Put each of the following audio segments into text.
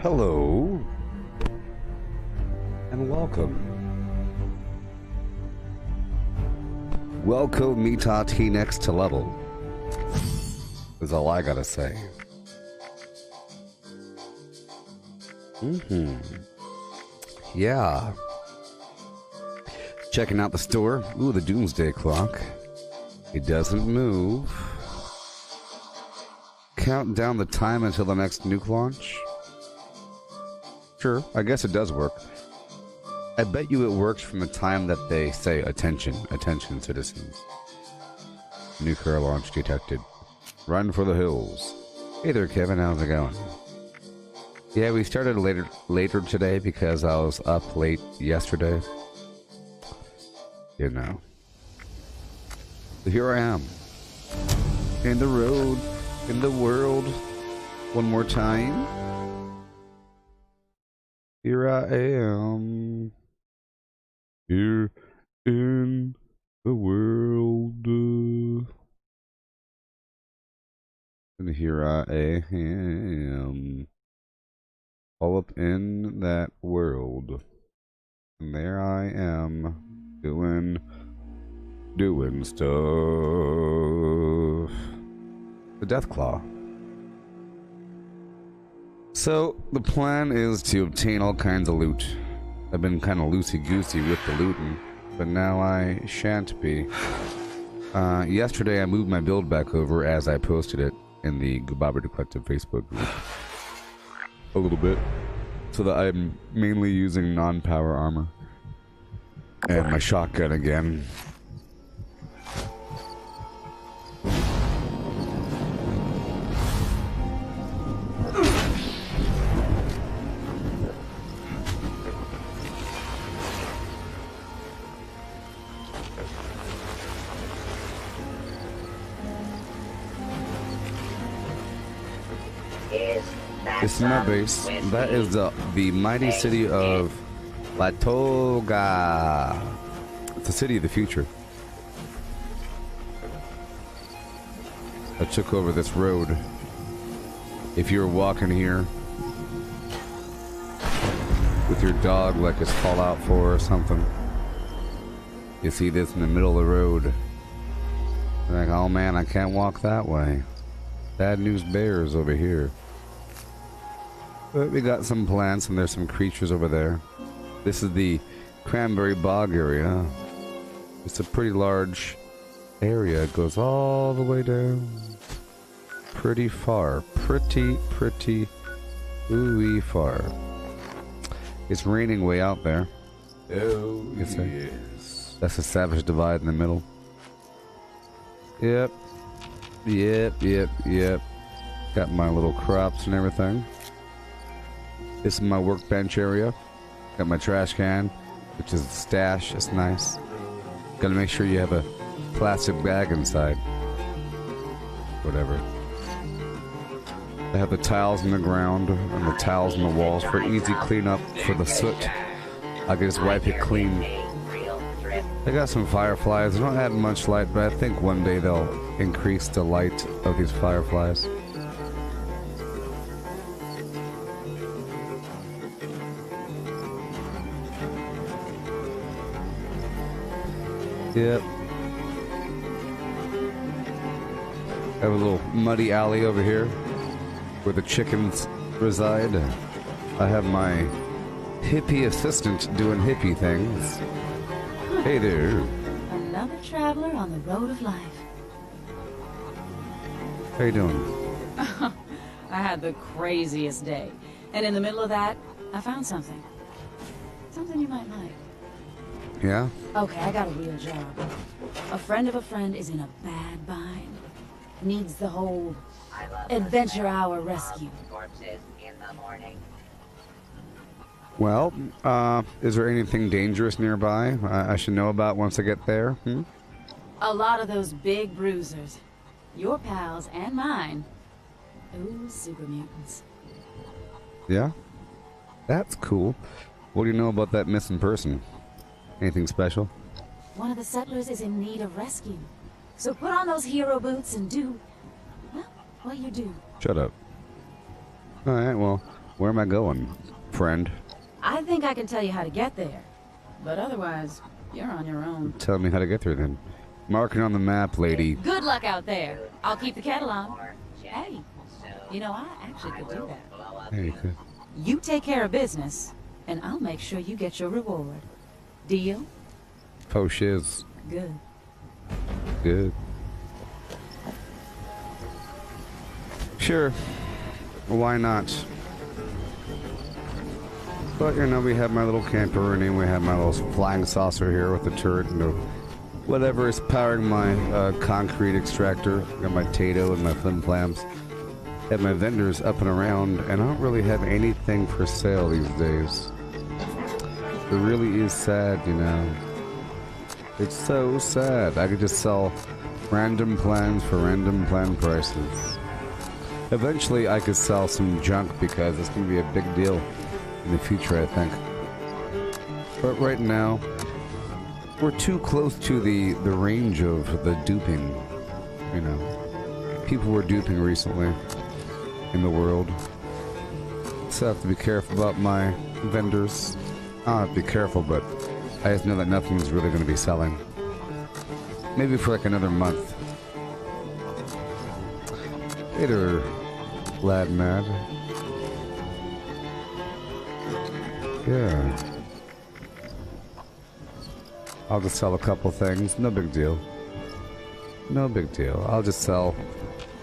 Hello, and welcome. Welcome me T next to level, is all I gotta say. Yeah. Checking out the store. Ooh, the doomsday clock. It doesn't move. Count down the time until the next nuke launch. Sure, I guess it does work. I bet you it works from the time that they say, attention, attention citizens. Nuclear launch detected. Run for the hills. Hey there, Kevin, how's it going? Yeah, we started later today because I was up late yesterday. You know. So here I am. In the road, in the world. One more time. Here I am. Here in the world. And here I am. All up in that world. And there I am. Doing stuff. The Deathclaw. So, the plan is to obtain all kinds of loot. I've been kind of loosey-goosey with the looting, but now I shan't be. Yesterday I moved my build back over as I posted it in the Gooboberti Collective Facebook group. A little bit. So that I'm mainly using non-power armor. And my shotgun again. This is my base. That is the mighty city of Latoga. It's the city of the future. I took over this road. If you were walking here with your dog like it's Fallout 4 or something, you see this in the middle of the road. You're like, oh man, I can't walk that way. Bad news bears over here. But we got some plants and there's some creatures over there. This is the Cranberry Bog area. It's a pretty large area. It goes all the way down. Pretty far. Pretty ooey far. It's raining way out there. Oh, yes. That's a savage divide in the middle. Yep. Got my little crops and everything. This is my workbench area. Got my trash can, which is a stash. It's nice. Gotta make sure you have a plastic bag inside. Whatever. I have the tiles in the ground and the tiles on the walls for easy cleanup for the soot. I can just wipe it clean. I got some fireflies. They don't add much light, but I think one day they'll increase the light of these fireflies. Yep. I have a little muddy alley over here where the chickens reside. I have my hippie assistant doing hippie things. Hey there. Another traveler on the road of life. How you doing? I had the craziest day. And in the middle of that, I found something. Something you might like. Yeah? Okay, I got a real job. A friend of a friend is in a bad bind. Needs the whole adventure hour rescue. Well, is there anything dangerous nearby I should know about once I get there? A lot of those big bruisers. Your pals and mine. Ooh, super mutants. Yeah? That's cool. What do you know about that missing person? Anything special? One of the settlers is in need of rescue. So put on those hero boots and do, well, what you do. Shut up. Alright, well, Where am I going, friend? I think I can tell you how to get there. But otherwise, you're on your own. Tell me how to get there then. Mark it on the map, lady. Good luck out there. I'll keep the kettle on. Hey, you know, I actually could do that. Hey, you could. You take care of business, and I'll make sure you get your reward. Deal? Oh, shiz. Good. Good. Sure. Why not? But, you know, we have my little camper, and then we have my little flying saucer here with the turret and the whatever is powering my concrete extractor. Got my Tato and my flim flams. Have my vendors up and around, and I don't really have anything for sale these days. It really is sad, you know. It's so sad. I could just sell random plans for random plan prices. Eventually, I could sell some junk because it's going to be a big deal in the future, I think. But right now, we're too close to the range of the duping, you know. People were duping recently in the world. So I have to be careful about my vendors. I don't have to be careful, but I just know that nothing's really going to be selling. Maybe for like another month. Later, lad mad. Yeah. I'll just sell a couple things. No big deal. No big deal. I'll just sell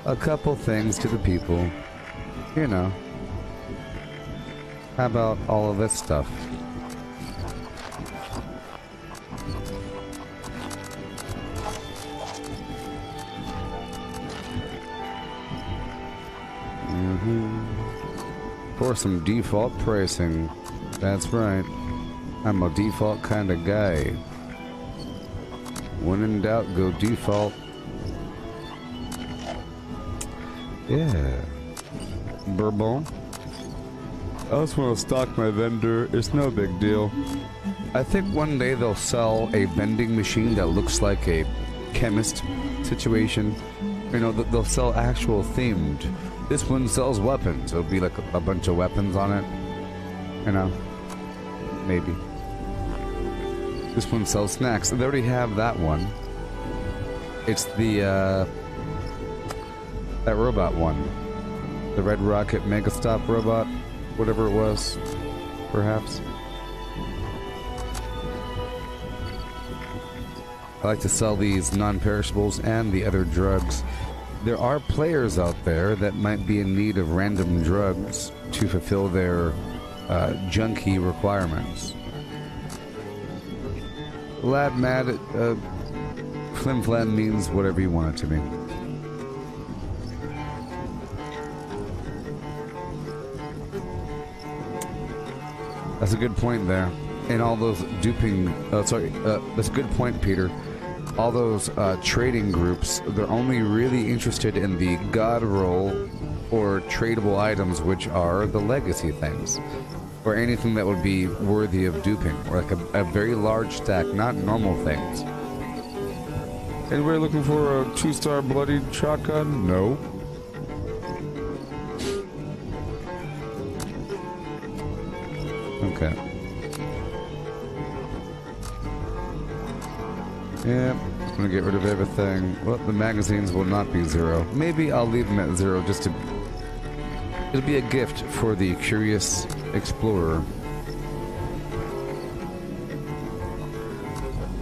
a couple things to the people. You know. How about all of this stuff? For some default pricing. That's right. I'm a default kind of guy. When in doubt, go default. Yeah. Bourbon. I just want to stock my vendor. It's no big deal. I think one day they'll sell a vending machine that looks like a chemist situation. You know, they'll sell actual themed. This one sells weapons. It'll be like a bunch of weapons on it. You know? Maybe. This one sells snacks. They already have that one. It's the, that robot one. The Red Rocket Mega Stop robot. Whatever it was. Perhaps. I like to sell these non-perishables and the other drugs. There are players out there that might be in need of random drugs to fulfill their junkie requirements. Lad mad, flim flam means whatever you want it to mean. That's a good point there. And all those duping, that's a good point, Peter. All those trading groups, they're only really interested in the god roll or tradable items, which are the legacy things, or anything that would be worthy of duping, or like a very large stack, not normal things. Anybody looking for a 2-star bloodied shotgun? No. Okay. Yeah, I'm gonna get rid of everything. Well, the magazines will not be 0. Maybe I'll leave them at 0 just to... It'll be a gift for the curious explorer.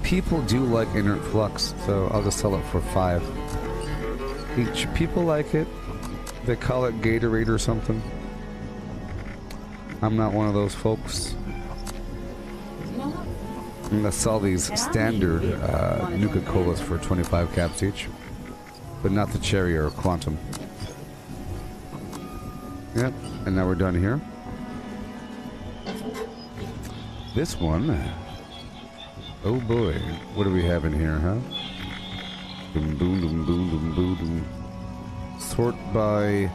People do like inert flux, so I'll just sell it for 5 each. People like it. They call it Gatorade or something. I'm not one of those folks. I'm gonna sell these standard Nuka-Colas for 25 caps each, but not the cherry or quantum. Yep, and now we're done here. This one, oh boy, what do we have in here, huh? Boom, boom, boom, boom, boom, boom, boom. Sort by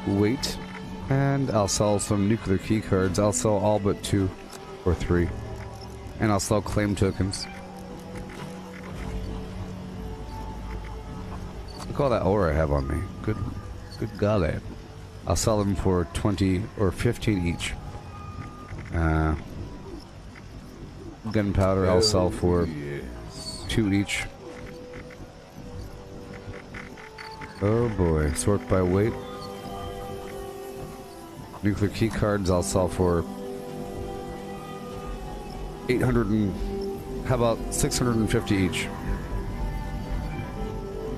weight, and I'll sell some nuclear key cards. I'll sell all but 2 or 3. And I'll sell claim tokens. Look at all that ore I have on me. Good golly. I'll sell them for 20 or 15 each. Gunpowder I'll sell for 2 each. Oh boy, sort by weight. Nuclear key cards I'll sell for 800 and how about 650 each?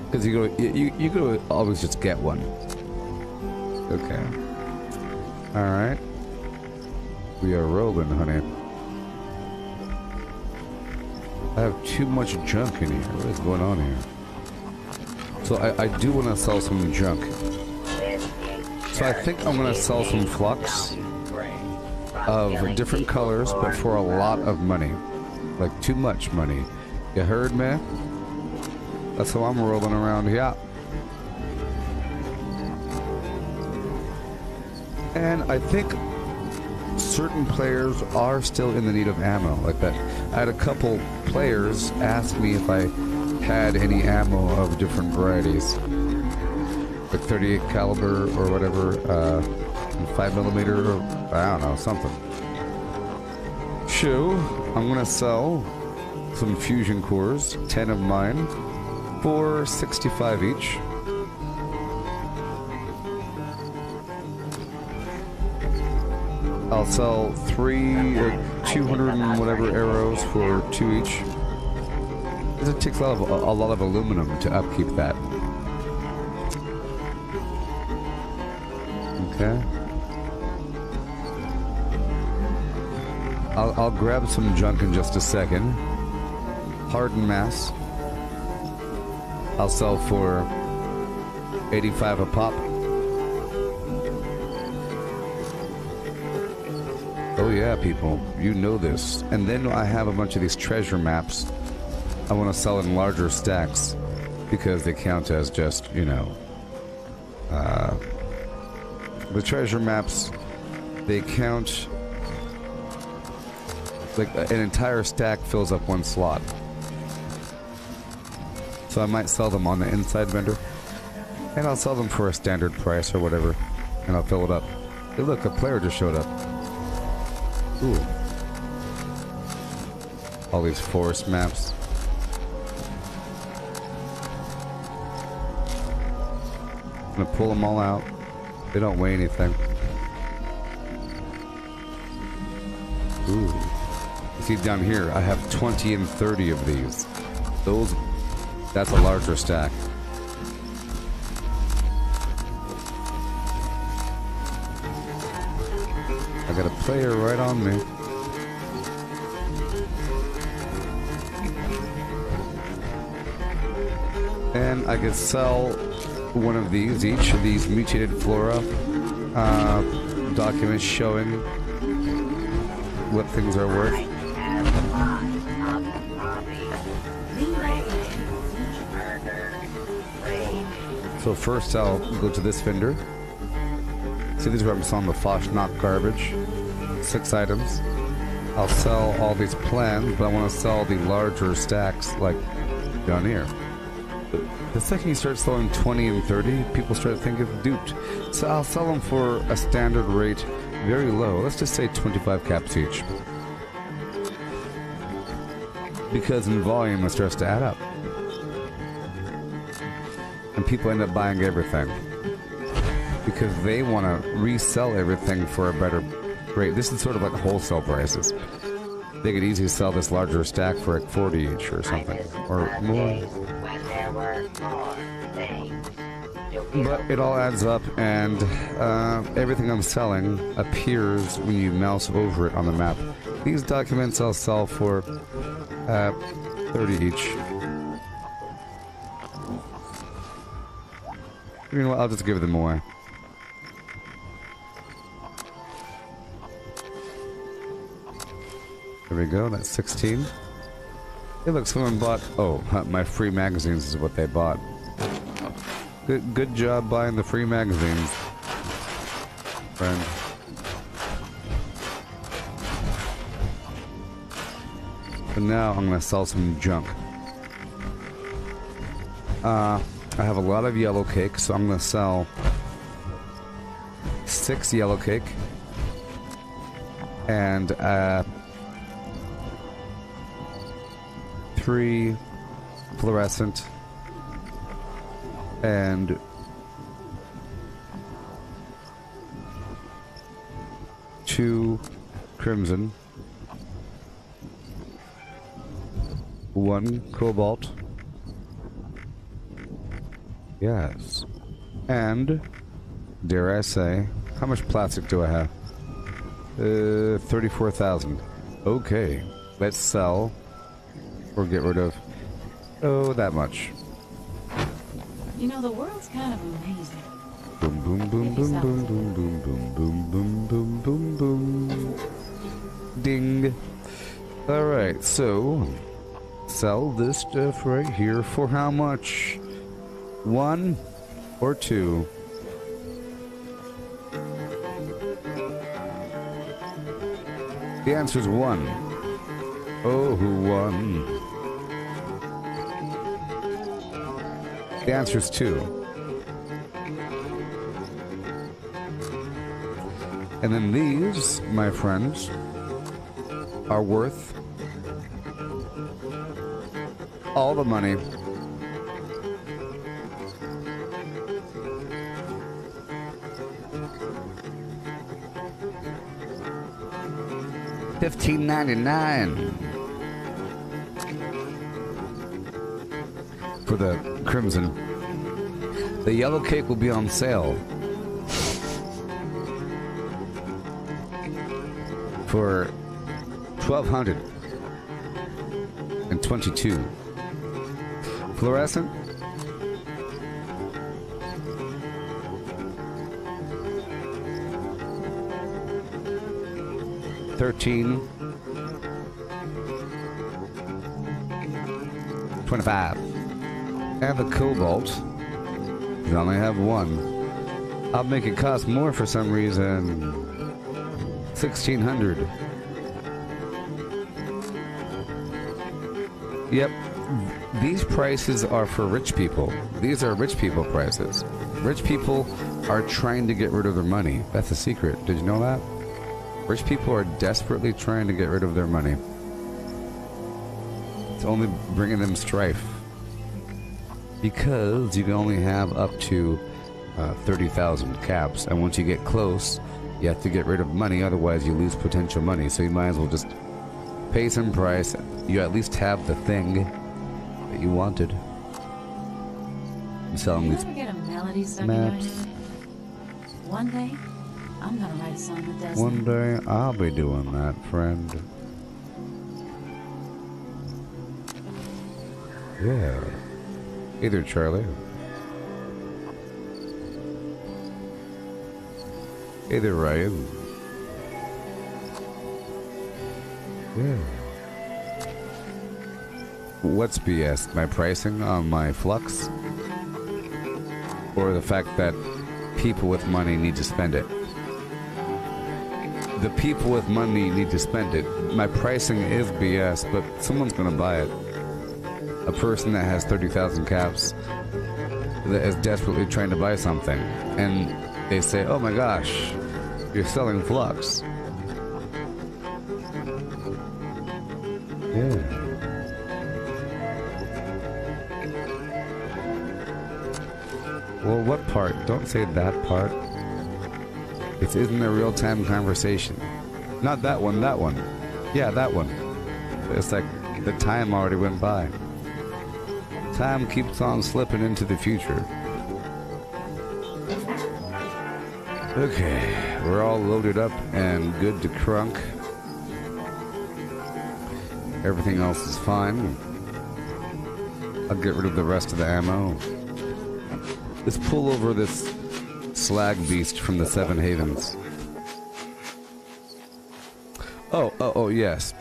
Because you go always just get one. Okay. All right. We are rolling, honey. I have too much junk in here. What is going on here? So I do want to sell some junk. So I think I'm going to sell some flux of different colors, but for a lot of money. Like too much money. You heard me? That's how I'm rolling around here. And I think certain players are still in the need of ammo like that. I had a couple players ask me if I had any ammo of different varieties, like 38 caliber or whatever, 5mm or I don't know, something. So I'm gonna sell some fusion cores, 10 of mine, for 65 each. I'll sell 3 or 200 and whatever arrows for 2 each. Because it takes a lot of aluminum to upkeep that. Okay. I'll grab some junk in just a second. Hardened mass. I'll sell for 85 a pop. Oh yeah, people, you know this. And then I have a bunch of these treasure maps I want to sell in larger stacks because they count as just, you know, the treasure maps, they count like an entire stack fills up 1 slot. So I might sell them on the inside vendor, and I'll sell them for a standard price or whatever, and I'll fill it up. Hey look, a player just showed up. Ooh. All these forest maps. I'm gonna pull them all out. They don't weigh anything. Ooh. You see down here, I have 20 and 30 of these. Those, that's a larger stack. I got a player right on me. And I could sell one of these, each of these mutated flora documents showing what things are worth. So first I'll go to this vendor. See, this is where I'm selling the Foshnok garbage. 6 items. I'll sell all these plans, but I want to sell the larger stacks like down here. The second you start selling 20 and 30, people start thinking duped. So I'll sell them for a standard rate, very low. Let's just say 25 caps each. Because in volume it starts to add up. And people end up buying everything. Because they want to resell everything for a better rate. This is sort of like wholesale prices. They could easily sell this larger stack for like 40 each or something. Or more. But it all adds up, and everything I'm selling appears when you mouse over it on the map. These documents I'll sell for 30 each. You know what, I'll just give them away. There we go, that's 16. Hey look, someone bought... Oh, my free magazines is what they bought. Good job buying the free magazines, friend. But now I'm gonna sell some junk. I have a lot of yellow cake, so I'm gonna sell 6 yellow cake, and 3 fluorescent, and 2 crimson, 1 cobalt. Yes. And, dare I say, how much plastic do I have? 34,000. Okay. Let's sell or get rid of, oh, that much. You know, the world's kind of amazing. Boom, boom, boom, boom, boom, boom, boom, boom, boom, boom, boom, boom, boom. Ding. Alright, so sell this stuff right here for how much? 1 or 2? The answer is 1. Oh, who won? The answer is 2. And then these, my friends, are worth all the money. $15.99 for the crimson. The yellow cake will be on sale for $1,222. Fluorescent, $13.25. And the cobalt, you only have 1. I'll make it cost more for some reason. $1,600. Yep, these prices are for rich people. These are rich people prices. Rich people are trying to get rid of their money. That's a secret. Did you know that? Rich people are desperately trying to get rid of their money. It's only bringing them strife. Because you can only have up to 30,000 caps. And once you get close, you have to get rid of money. Otherwise, you lose potential money. So you might as well just pay some price. You at least have the thing that you wanted. I'm selling these ever get a melody stuck maps. in your head? One day, I'm gonna write a song that does One that. day, I'll be doing that, friend. Yeah. Hey there, Charlie. Hey there, Ryan. Yeah. What's BS? My pricing on my flux? Or the fact that people with money need to spend it? The people with money need to spend it. My pricing is BS, but someone's gonna buy it. A person that has 30,000 caps that is desperately trying to buy something, and they say, oh my gosh, you're selling flux. Yeah. Well, what part? Don't say that part. It isn't a real-time conversation. Not that one, that one. Yeah, that one. It's like the time already went by. Time keeps on slipping into the future. Okay, we're all loaded up and good to crunk. Everything else is fine. I'll get rid of the rest of the ammo. Let's pull over this slag beast from the Seven Havens. Oh, yes.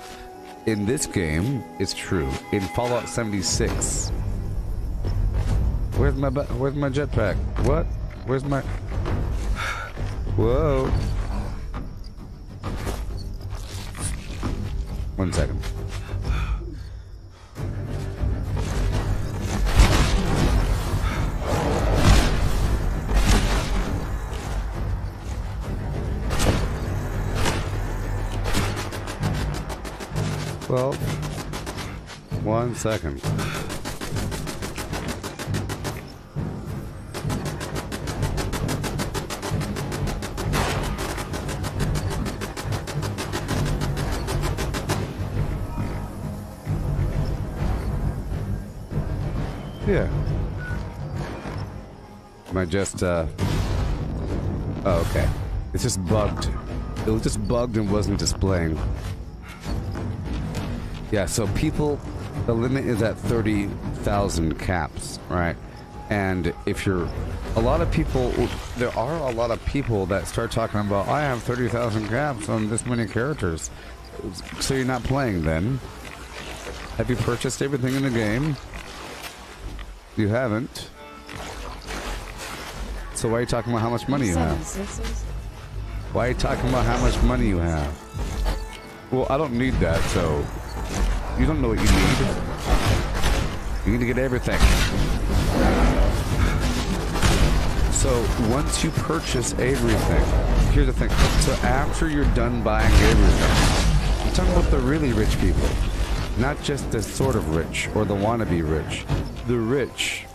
In this game, it's true. In Fallout 76. Where's my jetpack? What? Where's my... Whoa. 1 second. Well, 1 second. Yeah. Am I just, oh, okay. It's just bugged. It was just bugged and wasn't displaying. Yeah, so people, the limit is at 30,000 caps, right? And if you're, a lot of people, there are a lot of people that start talking about, I have 30,000 caps on this many characters. So you're not playing then. Have you purchased everything in the game? You haven't. So why are you talking about how much money you have? Why are you talking about how much money you have? Well, I don't need that, so you don't know what you need. You need to get everything. So once you purchase everything, here's the thing. So after you're done buying everything, I'm talking about the really rich people. Not just the sort of rich or the wannabe rich. The rich.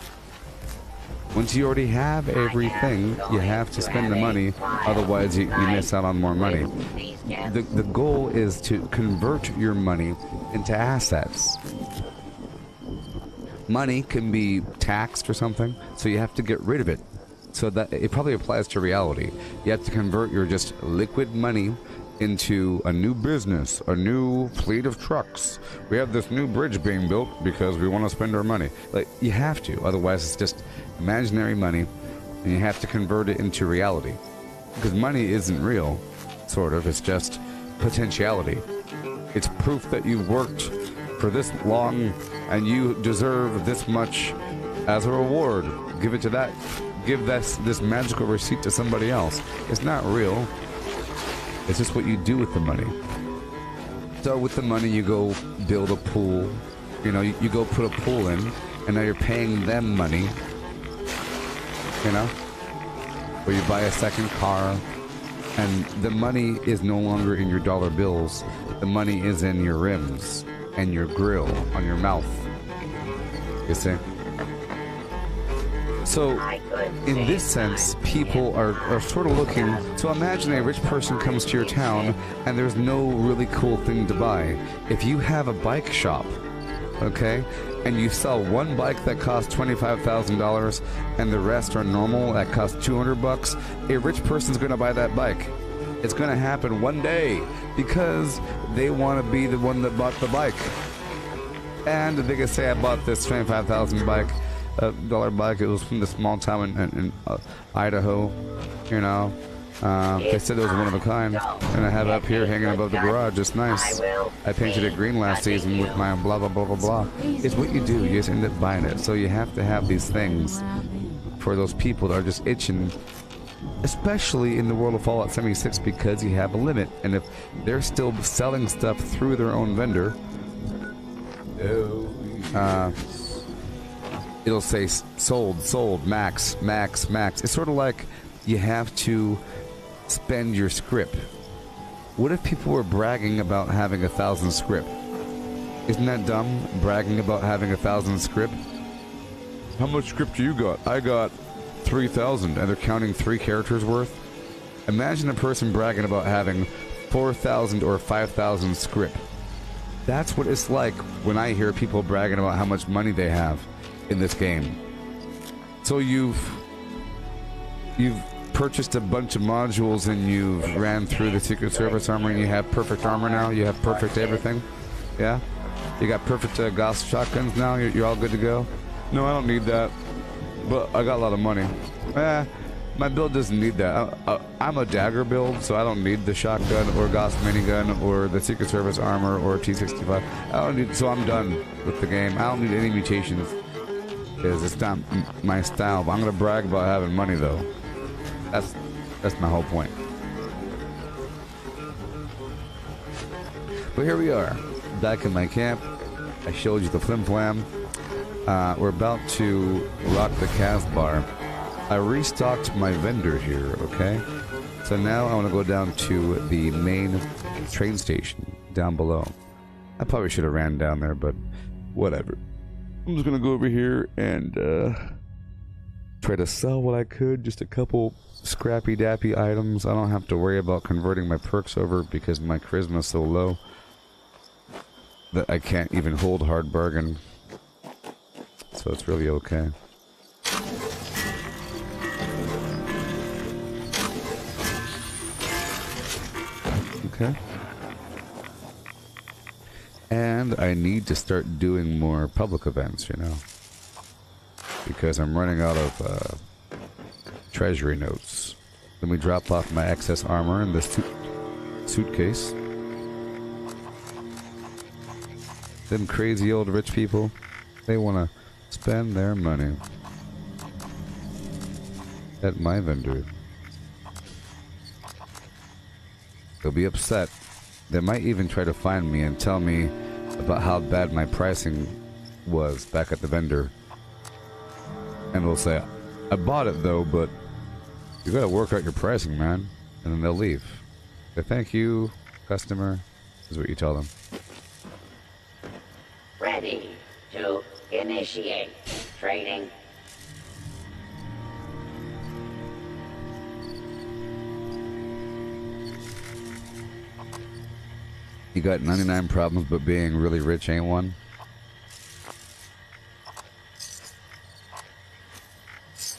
Once you already have everything, you have to spend the money, otherwise you miss out on more money. The goal is to convert your money into assets. Money can be taxed or something, so you have to get rid of it. So that it probably applies to reality. You have to convert your just liquid money into a new business, a new fleet of trucks. We have this new bridge being built because we want to spend our money. Like, you have to, otherwise it's just imaginary money, and you have to convert it into reality. Because money isn't real, sort of, it's just potentiality. It's proof that you worked for this long and you deserve this much as a reward. Give it to that, give this magical receipt to somebody else. It's not real. It's just what you do with the money. So with the money, you go build a pool. You know, you go put a pool in, and now you're paying them money. You know? Or you buy a second car, and the money is no longer in your dollar bills. The money is in your rims and your grill on your mouth. You see? So, in this sense, people are sort of looking. So imagine a rich person comes to your town and there's no really cool thing to buy. If you have a bike shop, okay, and you sell one bike that costs $25,000 and the rest are normal that cost $200, a rich person's going to buy that bike. It's going to happen one day because they want to be the one that bought the bike. And they can say, I bought this $25,000 bike. $1 bike. It was from the small town in Idaho, you know. They said it was one of a kind, and I have it up here hanging above the garage. It's nice. I painted it green last season with my blah blah blah blah blah. It's what you do. You just end up buying it. So you have to have these things for those people that are just itching, especially in the world of Fallout 76, because you have a limit. And if they're still selling stuff through their own vendor, it'll say sold, max. It's sort of like you have to spend your script. What if people were bragging about having 1,000 script? Isn't that dumb, bragging about having 1,000 script? How much script do you got? I got 3,000, and they're counting 3 characters worth? Imagine a person bragging about having 4,000 or 5,000 script. That's what it's like when I hear people bragging about how much money they have in this game. So you've purchased a bunch of modules and you've ran through the Secret Service armor and you have perfect armor now. You have perfect everything. Yeah, you got perfect Gauss shotguns now. You're all good to go. No, I don't need that, but I got a lot of money. My build doesn't need that. I'm a dagger build, so I don't need the shotgun or Gauss minigun or the Secret Service armor or T65. I don't need. So I'm done with the game. I don't need any mutations. It's not my style, but I'm gonna brag about having money though. That's my whole point. But here we are, back in my camp. I showed you the flim flam. We're about to rock the Casbar. I restocked my vendor here, okay? So now I want to go down to the main train station down below. I probably should have ran down there, but whatever. I'm just gonna go over here and try to sell what I could. Just a couple scrappy dappy items. I don't have to worry about converting my perks over because my charisma is so low that I can't even hold hard bargain. So it's really okay. Okay. And I need to start doing more public events, you know. Because I'm running out of treasury notes. Let me drop off my excess armor in this suitcase. Them crazy old rich people, they want to spend their money at my vendor. They'll be upset. They might even try to find me and tell me about how bad my pricing was back at the vendor. And they'll say, I bought it though, but you gotta work out your pricing, man. And then they'll leave. Say, thank you, customer, is what you tell them. Ready to initiate trading. You got 99 problems, but being really rich ain't one.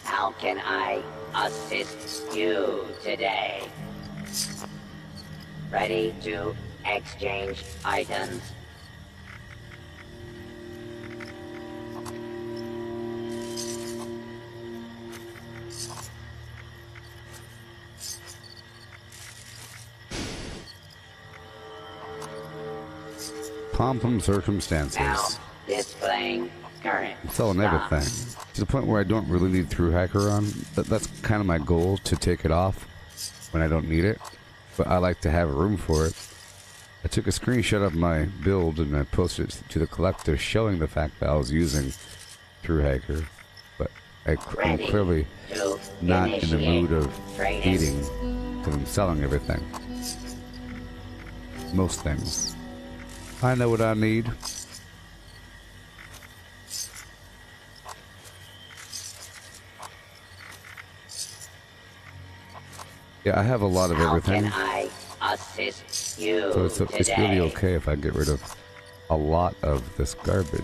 How can I assist you today? Ready to exchange items. Pomp circumstances. Now displaying current. I'm selling stock. everything. To the point where I don't really need through hacker on. That's kind of my goal, to take it off when I don't need it. But I like to have room for it. I took a screenshot of my build and I posted it to the collector showing the fact that I was using through hacker. But I'm clearly not in the mood of eating because I'm selling everything. Most things. I know what I need. Yeah, I have a lot of everything. How can I assist you So it's really okay if I get rid of a lot of this garbage.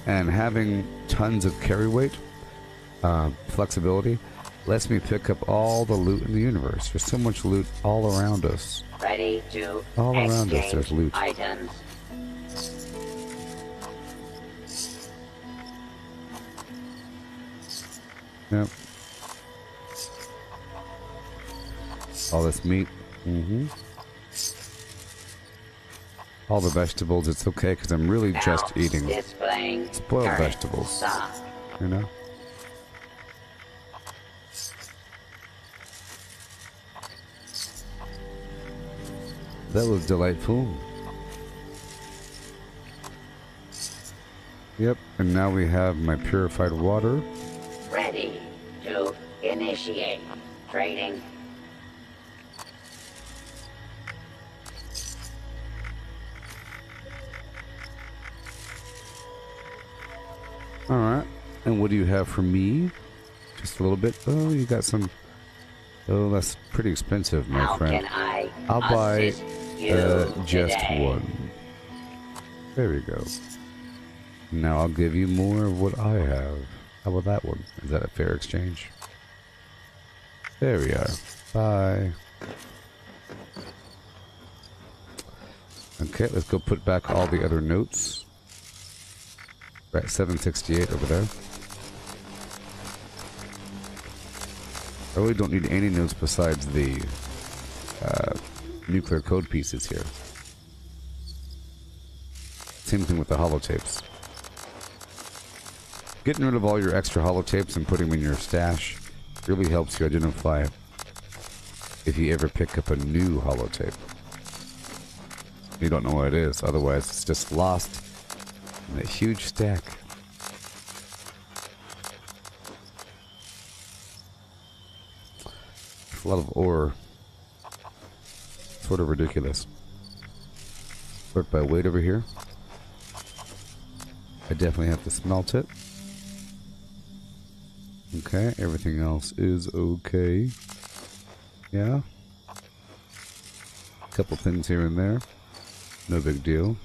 And having tons of carry weight, flexibility, lets me pick up all the loot in the universe. There's so much loot all around us. Ready to All around us exchange there's loot. items. Yep. All this meat. All the vegetables, it's okay because I'm really just eating Displaying spoiled current vegetables. stock. You know? That was delightful. Yep, and now we have my purified water. Ready to initiate trading. Alright, and what do you have for me? Just a little bit. Oh, you got some. Oh, that's pretty expensive, my How friend. can I I'll buy assist you just today? one. There we go. Now I'll give you more of what I have. How about that one? Is that a fair exchange? There we are. Bye. Okay, let's go put back all the other notes. We're at 768 over there. I really don't need any notes besides the nuclear code pieces here. Same thing with the holotapes. Getting rid of all your extra holotapes and putting them in your stash really helps you identify if you ever pick up a new holotape. You don't know what it is, otherwise it's just lost in a huge stack. A lot of ore. sort of ridiculous. Sort by weight over here. I definitely have to smelt it. Okay, everything else is okay. Yeah. Couple things here and there. No big deal.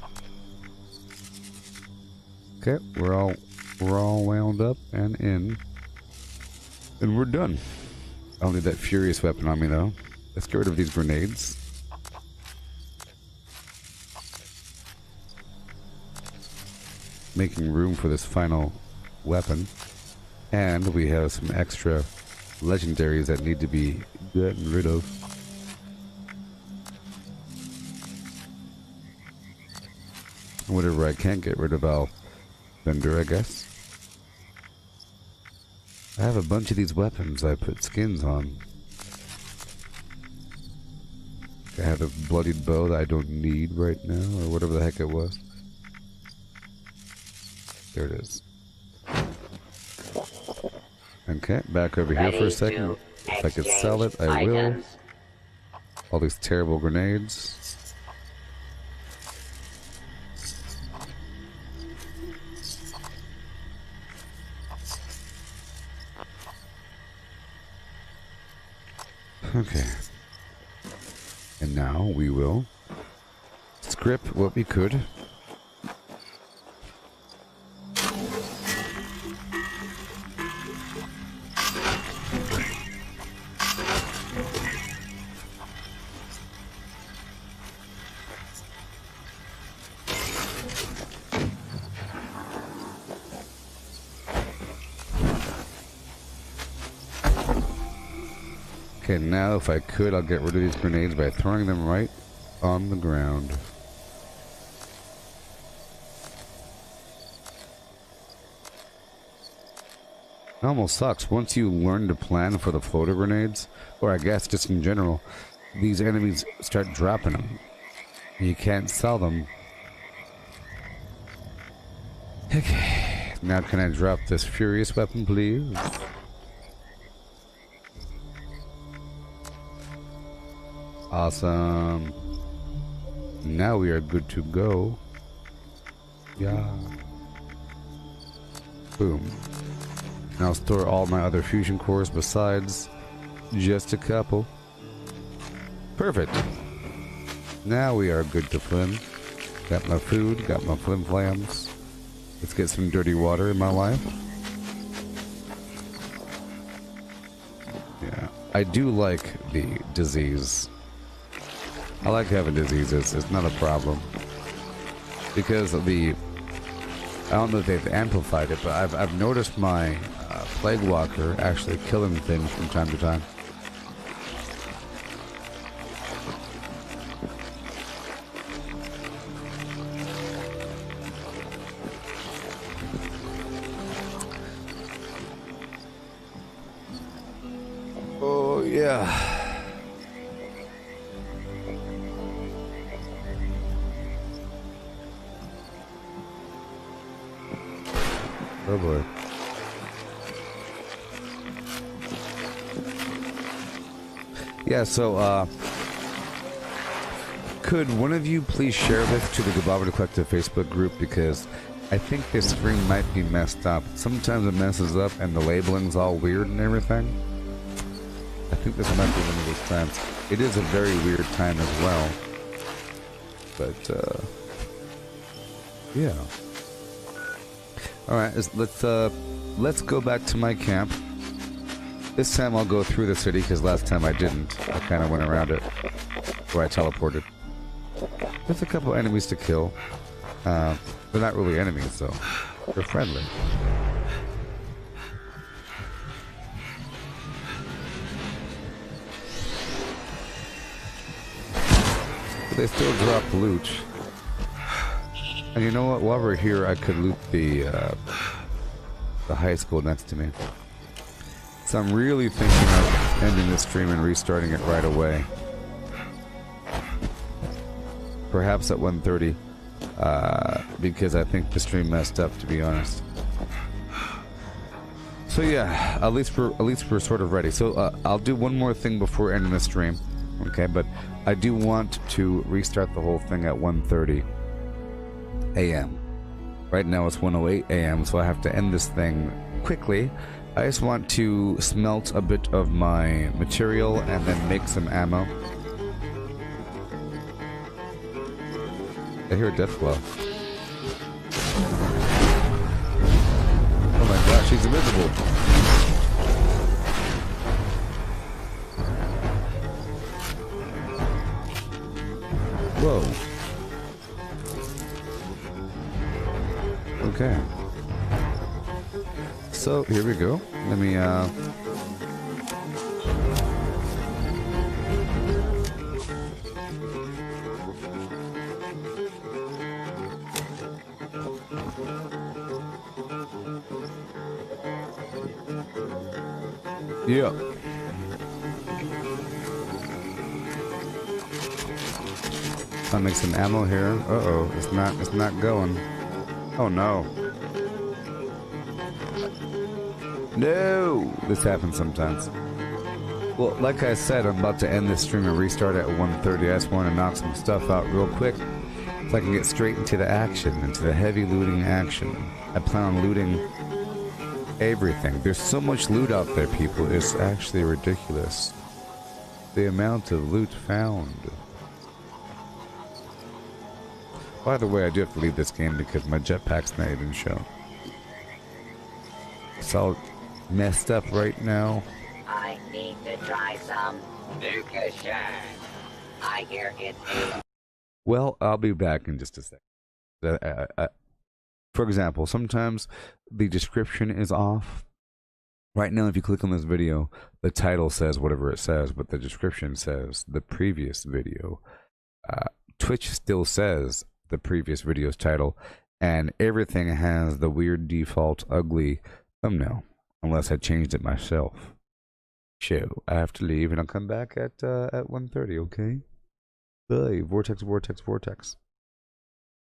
Okay, we're all wound up and in. And we're done. I don't need that furious weapon on me though. Let's get rid of these grenades. Making room for this final weapon. And we have some extra legendaries that need to be gotten rid of. Whatever I can't get rid of, I'll vendor, I guess. I have a bunch of these weapons I put skins on. I have a bloodied bow that I don't need right now, or whatever the heck it was. There it is. Okay, back over here for a second. If I could sell it, I will. All these terrible grenades. Okay. And now we will script what we could. Okay, now if I could, I'll get rid of these grenades by throwing them right on the ground. It almost sucks. Once you learn to plan for the floater grenades, or I guess just in general, these enemies start dropping them. You can't sell them. Okay, now can I drop this furious weapon, please? Awesome. Now we are good to go. Yeah. Boom. And I'll store all my other fusion cores besides just a couple. Perfect. Now we are good to flim. Got my food, got my flim flams. Let's get some dirty water in my life. Yeah. I do like the disease. I like having diseases, it's not a problem. Because of the... I don't know if they've amplified it, but I've noticed my Plague Walker actually killing things from time to time. Oh, yeah. Oh boy. Yeah, so, could one of you please share this to the Gooboberti Collective Facebook group, because I think this screen might be messed up. Sometimes it messes up and the labeling's all weird and everything. I think this might be one of those times. It is a very weird time as well. But, yeah. Alright, let's go back to my camp. This time I'll go through the city, because last time I didn't. I kind of went around it, where I teleported. There's a couple enemies to kill. They're not really enemies, though. They're friendly. But they still drop loot. And you know what? While we're here, I could loot the high school next to me. So I'm really thinking of ending this stream and restarting it right away. Perhaps at 1:30, because I think the stream messed up, to be honest. So yeah, at least we're sort of ready. So I'll do one more thing before ending the stream. Okay, but I do want to restart the whole thing at 1:30 a.m. Right now it's 1:08 a.m., so I have to end this thing quickly. I just want to smelt a bit of my material and then make some ammo. I hear a death glow. Oh my gosh, he's invisible. Whoa. Okay. So, here we go. Let me, yeah. I'll make some ammo here. Uh-oh, it's not going. Oh no. No! This happens sometimes. Well, like I said, I'm about to end this stream and restart at 1:30. I just want to knock some stuff out real quick so I can get straight into the action, into the heavy looting action. I plan on looting everything. There's so much loot out there, people. It's actually ridiculous. The amount of loot found. By the way, I do have to leave this game because my jetpack's not even shown. It's all messed up right now. I need to try some Lucashan. I hear it's a... Well, I'll be back in just a second. For example, sometimes the description is off. Right now, if you click on this video, the title says whatever it says, but the description says the previous video. Twitch still says the previous video's title, and everything has the weird default ugly thumbnail, unless I changed it myself. So I have to leave, and I'll come back at 1:30. Okay. Bye. Vortex, vortex, vortex.